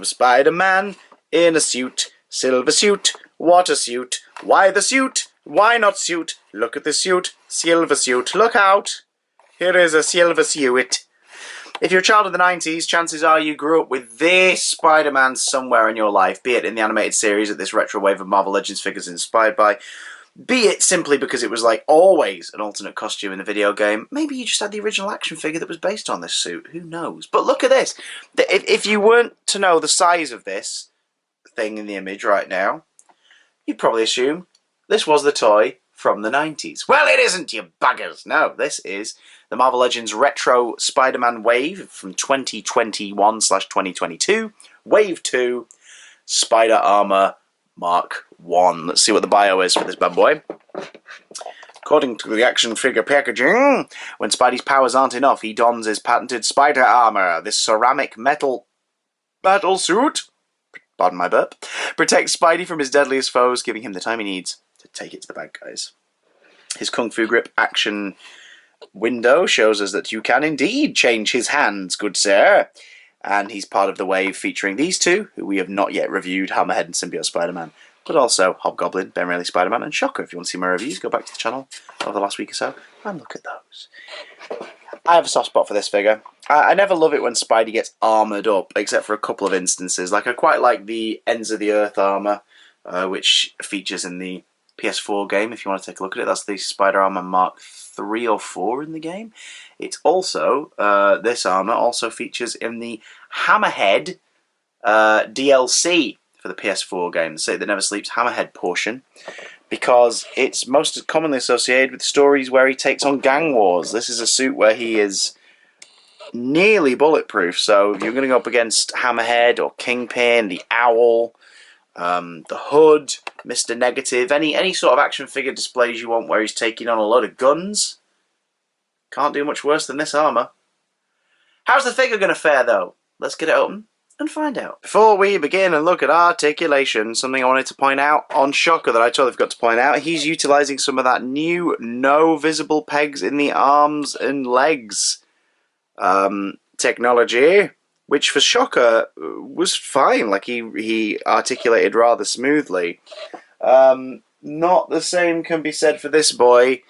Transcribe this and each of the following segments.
Spider-Man in a suit, silver suit, what a suit. Why the suit? Why not suit? Look at the suit, silver suit. Look out! Here is a silver suit. If you're a child of the 90s, chances are you grew up with this Spider-Man somewhere in your life, be it in the animated series that this retro wave of Marvel Legends figures is inspired by, be it simply because it was like always an alternate costume in the video game. Maybe you just had the original action figure that was based on this suit. Who knows? But look at this. If you weren't to know the size of this thing in the image right now, you'd probably assume this was the toy from the 90s. Well, it isn't, you buggers. No, this is the Marvel Legends Retro Spider-Man Wave from 2021/2022. Wave 2, Spider Armor Mark 1. Let's see what the bio is for this bad boy. According to the action figure packaging, when Spidey's powers aren't enough, he dons his patented spider armor. This ceramic metal battle suit, pardon my burp, protects Spidey from his deadliest foes, giving him the time he needs to take it to the bad guys. His Kung Fu Grip action window shows us that you can indeed change his hands, good sir. And he's part of the wave featuring these two, who we have not yet reviewed, Hammerhead and Symbiote Spider-Man, but also Hobgoblin, Ben Reilly Spider-Man, and Shocker. If you want to see my reviews, go back to the channel over the last week or so and look at those. I have a soft spot for this figure. I never love it when Spidey gets armoured up, except for a couple of instances. Like, I quite like the Ends of the Earth armour, which features in the PS4 game, if you want to take a look at it. That's the Spider Armor Mark 3 or 4 in the game. It's also, this armour also features in the Hammerhead DLC for the PS4 game, the City That Never Sleeps Hammerhead portion, because it's most commonly associated with stories where he takes on gang wars. This is a suit where he is nearly bulletproof, so if you're going to go up against Hammerhead or Kingpin, the Owl, the Hood, Mr. Negative, any sort of action figure displays you want where he's taking on a load of guns, can't do much worse than this armour. How's the figure going to fare though? Let's get it open and find out. Before we begin and look at articulation, something I wanted to point out on Shocker that I totally forgot to point out, he's utilising some of that new no visible pegs in the arms and legs technology, which for Shocker was fine. Like, he articulated rather smoothly. Not the same can be said for this boy.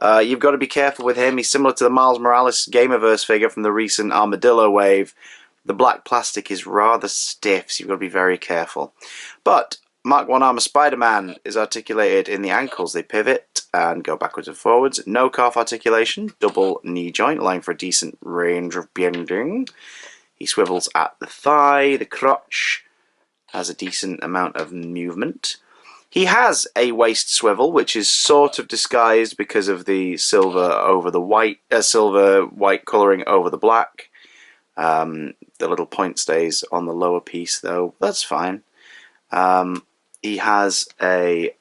You've got to be careful with him. He's similar to the Miles Morales GamerVerse figure from the recent Armadillo wave. The black plastic is rather stiff, so you've got to be very careful. But Mark 1 Armor Spider-Man is articulated in the ankles. They pivot and go backwards and forwards. No calf articulation, double knee joint, allowing for a decent range of bending. He swivels at the thigh. The crotch has a decent amount of movement. He has a waist swivel, which is sort of disguised because of the silver over the white, silver white colouring over the black. The little point stays on the lower piece, though. That's fine. He has a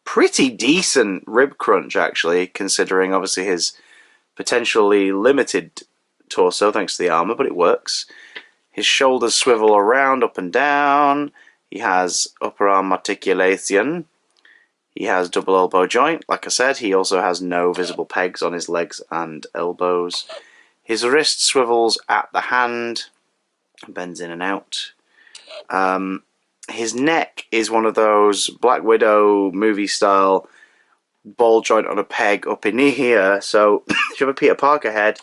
pretty decent rib crunch, actually, considering obviously his potentially limited torso, thanks to the armour, but it works. His shoulders swivel around, up and down. He has upper arm articulation. He has double elbow joint. Like I said, he also has no visible pegs on his legs and elbows. His wrist swivels at the hand, bends in and out. His neck is one of those Black Widow movie style ball joint on a peg up in here. So if you have a Peter Parker head,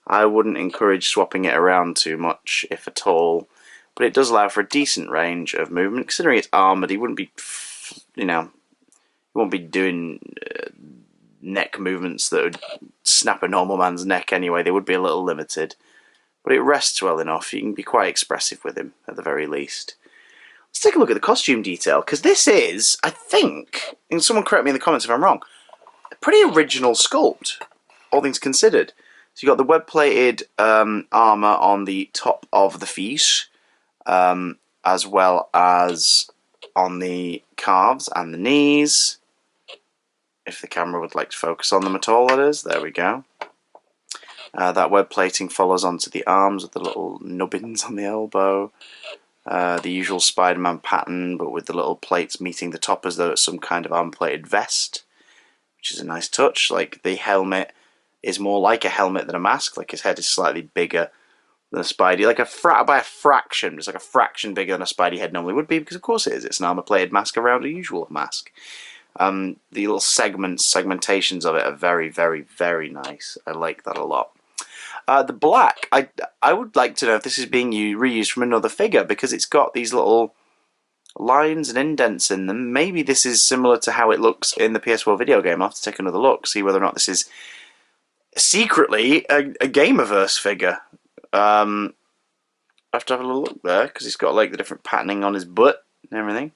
I wouldn't encourage swapping it around too much, if at all. But it does allow for a decent range of movement. Considering it's armoured, he wouldn't be, he won't be doing neck movements that would snap a normal man's neck anyway. They would be a little limited. But it rests well enough. You can be quite expressive with him, at the very least. Let's take a look at the costume detail, because this is, I think, and someone correct me in the comments if I'm wrong, pretty original sculpt, all things considered. So you've got the web-plated armour on the top of the feet, as well as on the calves and the knees. If the camera would like to focus on them at all, that is. There we go. That web plating follows onto the arms with the little nubbins on the elbow. The usual Spider-Man pattern, but with the little plates meeting the top as though it's some kind of arm-plated vest, which is a nice touch. Like the helmet is more like a helmet than a mask. Like his head is slightly bigger than a Spidey, like by a fraction. It's like a fraction bigger than a Spidey head normally would be, because of course it is. It's an armor-plated mask around a usual mask. The little segmentations of it are very, very, very nice. I like that a lot. The black, I would like to know if this is being reused from another figure, because it's got these little lines and indents in them. Maybe this is similar to how it looks in the PS4 video game. I'll have to take another look, see whether or not this is secretly a GamerVerse figure. I have to have a little look there, because he's got like the different patterning on his butt and everything.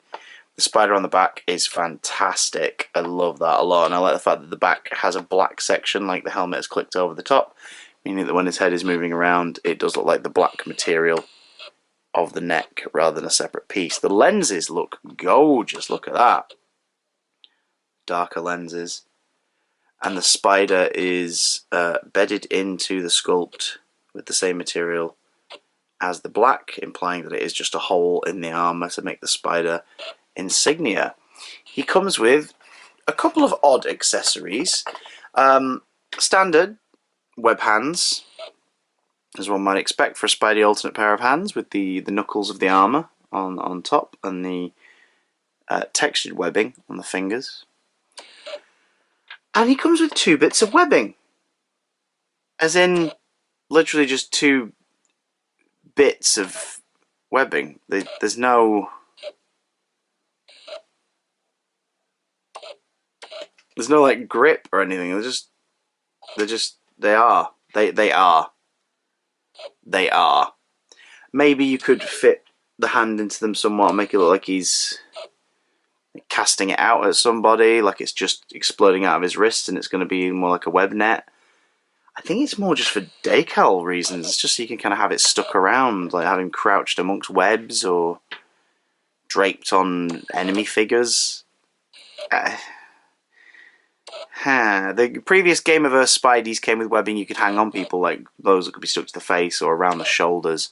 The spider on the back is fantastic. I love that a lot, and I like the fact that the back has a black section, like the helmet is clicked over the top, meaning that when his head is moving around, it does look like the black material of the neck rather than a separate piece. The lenses look gorgeous. Look at that. Darker lenses. And the spider is bedded into the sculpt with the same material as the black, implying that it is just a hole in the armor to make the spider insignia. He comes with a couple of odd accessories. Standard web hands, as one might expect for a Spidey alternate pair of hands, with the knuckles of the armor on top and the textured webbing on the fingers. And he comes with 2 bits of webbing, as in literally just 2 bits of webbing. There's no like grip or anything. They are. Maybe you could fit the hand into them somewhat and make it look like he's casting it out at somebody, like it's just exploding out of his wrist and it's going to be more like a web net. I think it's more just for decal reasons. It's just so you can kind of have it stuck around, like having crouched amongst webs or draped on enemy figures. The previous GamerVerse Spideys came with webbing you could hang on people, like those that could be stuck to the face or around the shoulders.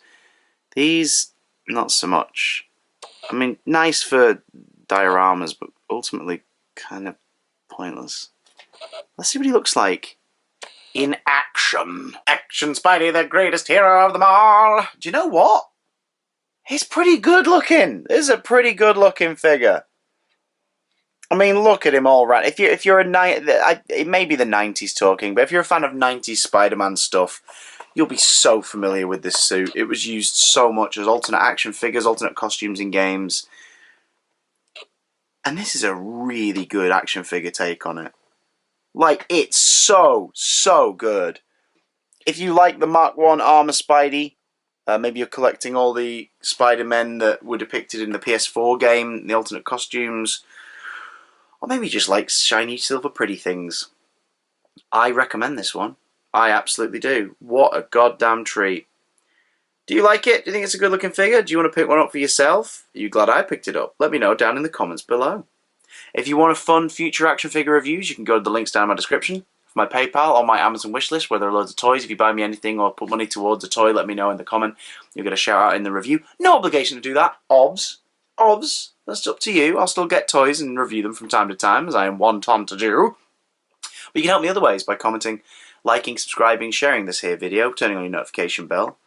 These, not so much. I mean, nice for dioramas, but ultimately kind of pointless. Let's see what he looks like in action. Action Spidey, the greatest hero of them all. Do you know what? He's pretty good looking. This is a pretty good looking figure. I mean, look at him all right. If you're it may be the 90s talking, but if you're a fan of 90s Spider-Man stuff, you'll be so familiar with this suit. It was used so much as alternate action figures, alternate costumes in games. And this is a really good action figure take on it. Like, it's so good. If you like the Mark 1 Armor Spidey, maybe you're collecting all the Spider-Men that were depicted in the PS4 game, the alternate costumes, or maybe you just like shiny silver pretty things, I recommend this one. I absolutely do. What a goddamn treat. Do you like it? Do you think it's a good looking figure? Do you want to pick one up for yourself? Are you glad I picked it up? Let me know down in the comments below. If you want to fund future action figure reviews, you can go to the links down in my description. For my PayPal or my Amazon wishlist, where there are loads of toys. If you buy me anything or put money towards a toy, let me know in the comment. You'll get a shout out in the review. No obligation to do that. Obs. That's up to you. I'll still get toys and review them from time to time, as I am wont to do. But you can help me other ways by commenting, liking, subscribing, sharing this here video, turning on your notification bell.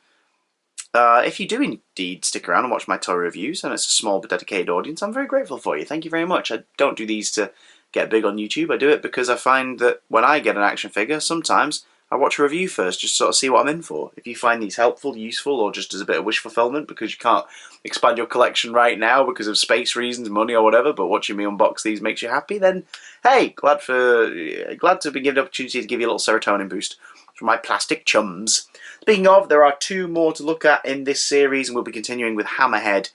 If you do indeed stick around and watch my toy reviews, and it's a small but dedicated audience, I'm very grateful for you. Thank you very much. I don't do these to get big on YouTube. I do it because I find that when I get an action figure, sometimes I watch a review first, just sort of see what I'm in for. If you find these helpful, useful, or just as a bit of wish fulfillment because you can't expand your collection right now because of space reasons, money, or whatever, but watching me unbox these makes you happy, then hey, glad to be given the opportunity to give you a little serotonin boost from my plastic chums. Speaking of, there are 2 more to look at in this series, and we'll be continuing with Hammerhead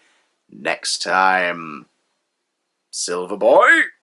next time. Silver Boy!